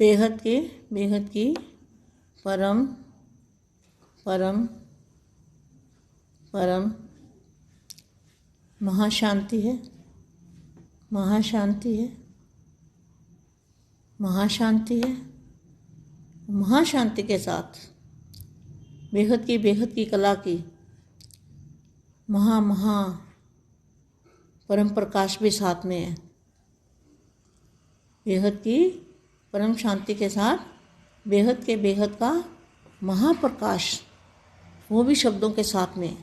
बेहद की परम परम परम महाशांति है, महाशांति है, महाशांति है। महाशांति के साथ बेहद की कला की महा परम प्रकाश भी साथ में है। बेहद की परम शांति के साथ बेहद का महाप्रकाश, वो भी शब्दों के साथ में है।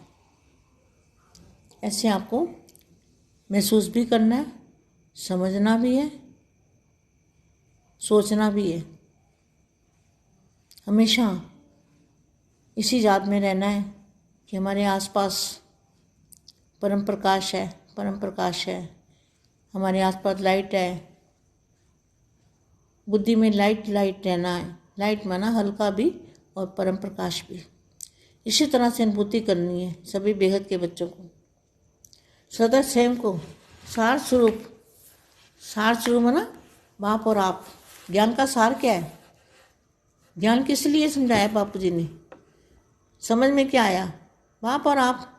ऐसे आपको महसूस भी करना है, समझना भी है, सोचना भी है। हमेशा इसी याद में रहना है कि हमारे आसपास परम प्रकाश है, परम प्रकाश है। हमारे आसपास लाइट है, बुद्धि में लाइट रहना है। लाइट माना हल्का भी और परम प्रकाश भी। इसी तरह से अनुभूति करनी है सभी बेहद के बच्चों को। सदा स्वयं को सार स्वरूप माना बाप और आप। ज्ञान का सार क्या है? ज्ञान किस लिए समझाया बापू जी ने? समझ में क्या आया? बाप और आप,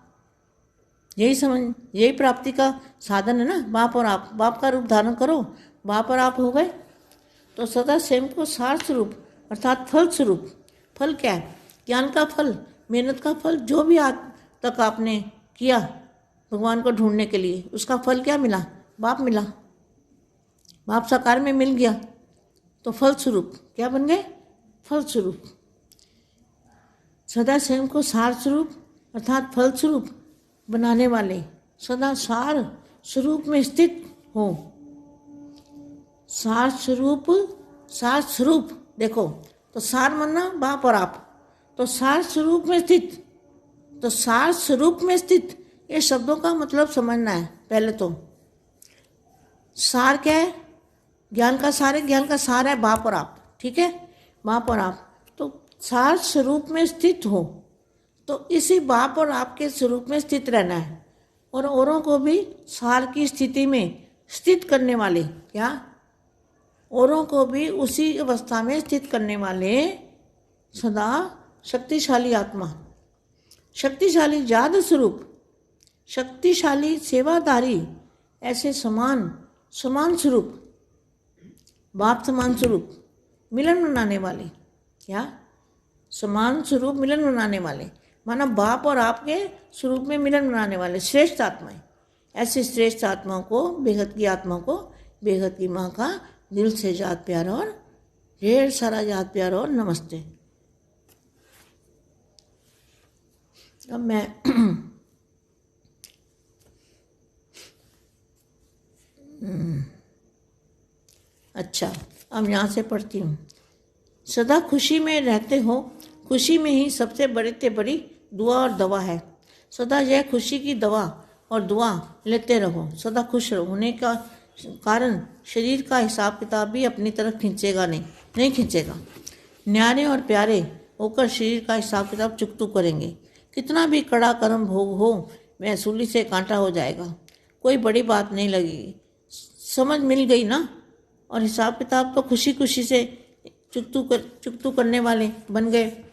यही प्राप्ति का साधन है ना। बाप और आप, बाप का रूप धारण करो, बाप और आप हो गए। तो सदा स्वयं को सार स्वरूप अर्थात फल स्वरूप। फल क्या है? ज्ञान का फल, मेहनत का फल। जो भी आज तक आपने किया भगवान को ढूंढने के लिए, उसका फल क्या मिला? बाप मिला। बाप साकार में मिल गया तो फल स्वरूप क्या बन गए? फल स्वरूप। सदा स्वयं को सार स्वरूप अर्थात फल स्वरूप बनाने वाले, सदा सार स्वरूप में स्थित हो। सार स्वरूप देखो, तो सार माना बाप और आप, तो सार स्वरूप में स्थित। तो सार स्वरूप में स्थित, ये शब्दों का मतलब समझना है पहले तो। सार क्या है? ज्ञान का सार है। ज्ञान का सार है बाप और आप, ठीक है, बाप और आप। तो सार स्वरूप में स्थित हो, तो इसी बाप और आप के स्वरूप में स्थित रहना है। और औरों को भी सार की स्थिति में स्थित करने वाले, क्या? औरों को भी उसी अवस्था में स्थित करने वाले सदा शक्तिशाली आत्मा, शक्तिशाली याद स्वरूप, शक्तिशाली सेवादारी, ऐसे समान स्वरूप, बाप समान स्वरूप मिलन बनाने वाले। क्या? समान स्वरूप मिलन बनाने वाले, माना बाप और आपके स्वरूप में मिलन बनाने वाले श्रेष्ठ आत्माएं। ऐसे श्रेष्ठ आत्माओं को, बेहद की आत्मा को, बेहद की माँ का दिल से याद प्यार और ढेर सारा याद प्यार और नमस्ते। अब मैं अच्छा, अब यहाँ से पढ़ती हूँ। सदा खुशी में रहते हो, खुशी में ही सबसे बड़ी से बड़ी दुआ और दवा है। सदा यह खुशी की दवा और दुआ लेते रहो। सदा खुश होने का कारण शरीर का हिसाब किताब भी अपनी तरफ खींचेगा नहीं खींचेगा। न्यारे और प्यारे होकर शरीर का हिसाब किताब चुकतू करेंगे। कितना भी कड़ा कर्म भोग हो, वह सूली से कांटा हो जाएगा। कोई बड़ी बात नहीं लगेगी। समझ मिल गई ना? और हिसाब किताब तो खुशी से चुकतू करने वाले बन गए,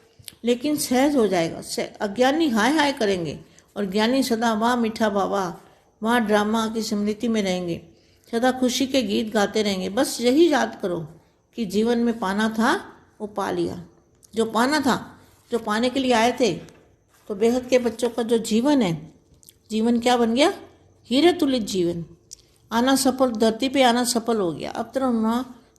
लेकिन सहज हो जाएगा। अज्ञानी हाय करेंगे और ज्ञानी सदा वाह मीठा बाबा, वहाँ ड्रामा की स्मृति में रहेंगे। सदा खुशी के गीत गाते रहेंगे। बस यही याद करो कि जीवन में पाना था वो पा लिया। जो पाना था, जो पाने के लिए आए थे, तो बेहद के बच्चों का जो जीवन है, जीवन क्या बन गया? हीरे तुलित जीवन। आना सफल, धरती पे आना सफल हो गया।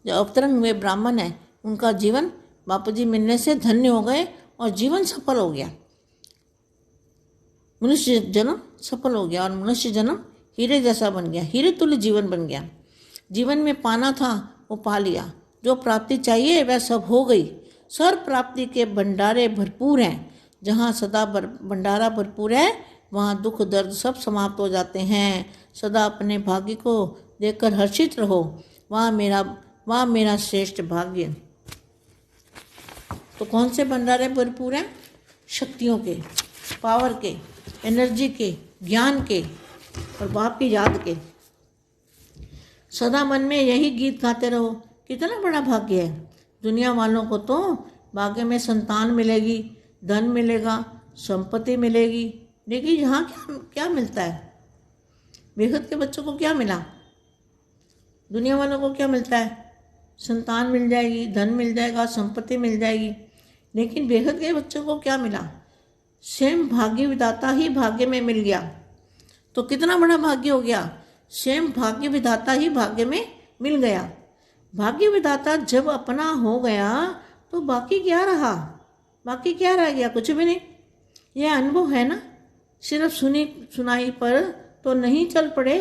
जो अवतरण हुए ब्राह्मण है, उनका जीवन बापू जी मिलने से धन्य हो गए और जीवन सफल हो गया। मनुष्य जन्म सफल हो गया और मनुष्य जन्म हीरे जैसा बन गया, हीरे तुल्य जीवन बन गया। जीवन में पाना था वो पा लिया। जो प्राप्ति चाहिए वह सब हो गई। सर्व प्राप्ति के भंडारे भरपूर हैं। जहाँ सदा भंडारा भरपूर है, वहाँ दुख दर्द सब समाप्त हो जाते हैं। सदा अपने भाग्य को देखकर हर्षित रहो। वहाँ मेरा श्रेष्ठ भाग्य। तो कौन से भंडारे भरपूर हैं? शक्तियों के, पावर के, एनर्जी के, ज्ञान के और बाप की याद के। सदा मन में यही गीत गाते रहो। कितना बड़ा भाग्य है। दुनिया वालों को तो भाग्य में संतान मिलेगी, धन मिलेगा, संपत्ति मिलेगी, लेकिन यहाँ क्या क्या मिलता है? बेहद के बच्चों को क्या मिला? दुनिया वालों को क्या मिलता है? संतान मिल जाएगी, धन मिल जाएगा, संपत्ति मिल जाएगी, लेकिन बेहद के बच्चों को क्या मिला? स्वयं भाग्य विधाता ही भाग्य में मिल गया। तो कितना बड़ा भाग्य हो गया? स्वयं भाग्य विधाता ही भाग्य में मिल गया। भाग्य विधाता जब अपना हो गया तो बाकी क्या रहा? बाकी क्या रह गया? कुछ भी नहीं। यह अनुभव है ना, सिर्फ सुनी सुनाई पर तो नहीं चल पड़े।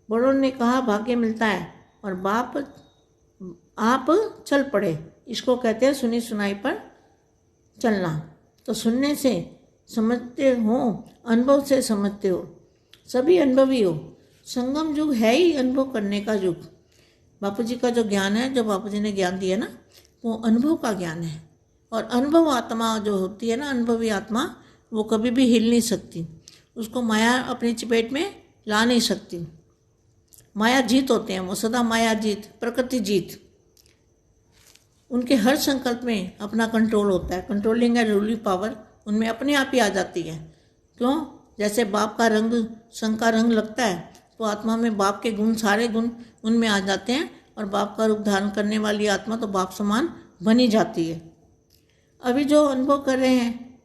बड़ों ने कहा भाग्य मिलता है और आप चल पड़े। इसको कहते हैं सुनी सुनाई पर चलना। तो सुनने से समझते हो, अनुभव से समझते हो, सभी अनुभवी हो। संगम युग है ही अनुभव करने का युग। बापू जी का जो ज्ञान है, जो बापू जी ने ज्ञान दिया ना, वो अनुभव का ज्ञान है। और अनुभव आत्मा जो होती है ना, अनुभवी आत्मा, वो कभी भी हिल नहीं सकती। उसको माया अपनी चपेट में ला नहीं सकती। माया जीत होते हैं वो, सदा माया जीत, प्रकृति जीत। उनके हर संकल्प में अपना कंट्रोल होता है। कंट्रोलिंग एंड रूलिंग पावर उनमें अपने आप ही आ जाती है। क्यों? जैसे बाप का रंग, संग का रंग लगता है, तो आत्मा में बाप के गुण, सारे गुण उनमें आ जाते हैं, और बाप का रूप धारण करने वाली आत्मा तो बाप समान बनी जाती है। अभी जो अनुभव कर रहे हैं,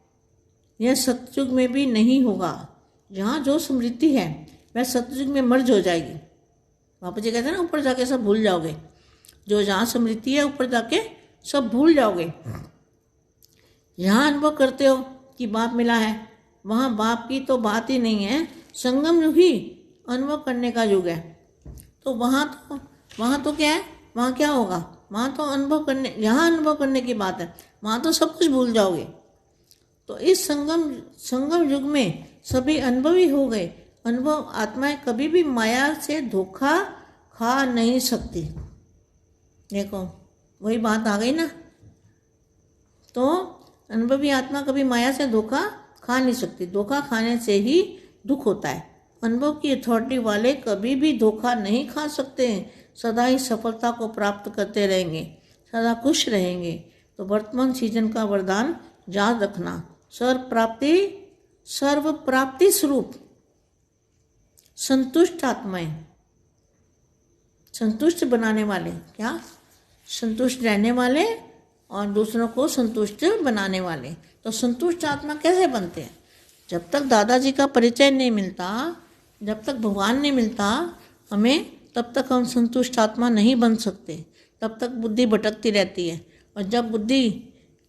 यह सतयुग में भी नहीं होगा। जहाँ जो स्मृति है वह सतयुग में मर्ज हो जाएगी। बापू जी कहते हैं ना, ऊपर जाके सब भूल जाओगे। जो जहाँ स्मृति है, ऊपर जाके सब भूल जाओगे। यहाँ अनुभव करते हो कि बाप मिला है, वहाँ बाप की तो बात ही नहीं है। संगम युग ही अनुभव करने का युग है। तो वहाँ तो क्या है? वहाँ क्या होगा? वहाँ तो अनुभव करने, यहाँ अनुभव करने की बात है, वहाँ तो सब कुछ भूल जाओगे। तो इस संगम युग में सभी अनुभवी हो गए। अनुभव आत्माएं कभी भी माया से धोखा खा नहीं सकती। देखो वही बात आ गई ना। तो अनुभवी आत्मा कभी माया से धोखा खा नहीं सकती। धोखा खाने से ही दुख होता है। अनुभव की अथॉरिटी वाले कभी भी धोखा नहीं खा सकते हैं। सदा ही सफलता को प्राप्त करते रहेंगे, सदा खुश रहेंगे। तो वर्तमान सीजन का वरदान याद रखना, सर्व प्राप्ति स्वरूप संतुष्ट आत्माएं, संतुष्ट बनाने वाले, क्या संतुष्ट रहने वाले और दूसरों को संतुष्ट बनाने वाले। तो संतुष्ट आत्मा कैसे बनते हैं? जब तक दादाजी का परिचय नहीं मिलता, जब तक भगवान नहीं मिलता हमें, तब तक हम संतुष्ट आत्मा नहीं बन सकते। तब तक बुद्धि भटकती रहती है। और जब बुद्धि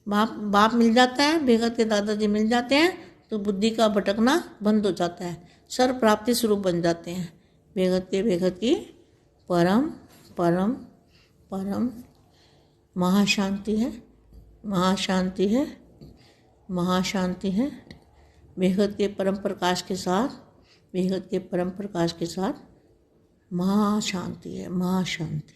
बाप मिल जाता है, बेगत के दादाजी मिल जाते हैं, तो बुद्धि का भटकना बंद हो जाता है। सर्व प्राप्ति स्वरूप बन जाते हैं। बेगत की परम परम परम महाशांति है, महाशांति है, महाशांति है। बेगत के परम प्रकाश के साथ, बेगत के परम प्रकाश के साथ महाशांति है, महाशांति।